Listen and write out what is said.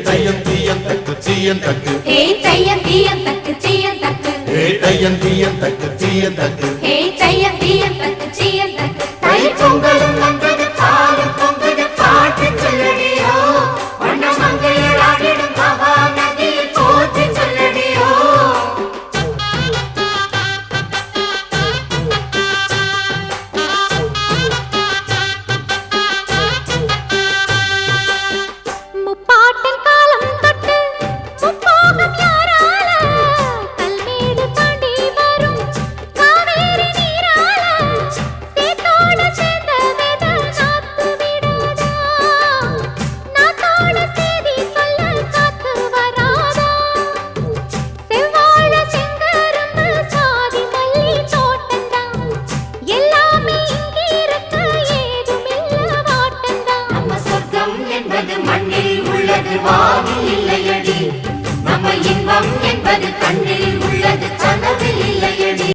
தையம் தீயம் தக்கு சீயம் தக்கு தையம் தீயம் தக்கு சீயம் தக்கு தையம் தீயம் தக்கு சீயம் தக்கு தையம் தீயம் தக்கு சீயம் தக்கு தை பொங்கலும் வந்தது பாலும் பொங்குது பாட்டு சொல்லடியோ வண்ண மங்கையர் ஆடிடும் மகா நதியில் போற்றி சொல்லடியோ முப்பாட்டின் காலம் தொட்டு முப்போகம் யாரால கல்மேடு தாண்டி வரும் காவேரி நீரால சேத்தோடு சேர்ந்த வேத நாத்து விடாதா நாத்தோடு சேதி சொல்ல காத்து வராதா செவ்வாழ செங்கரும்பு சாதி மல்லி தோட்டந்தான் எல்லாமே இங்கிருக்க ஏதுமில்ல வாட்டந்தான் நம்ம சொர்க்கம் என்பது மண்ணில் உள்ளது வானில் இல்லையடி நம்ம இன்பம் என்பது கண்ணில்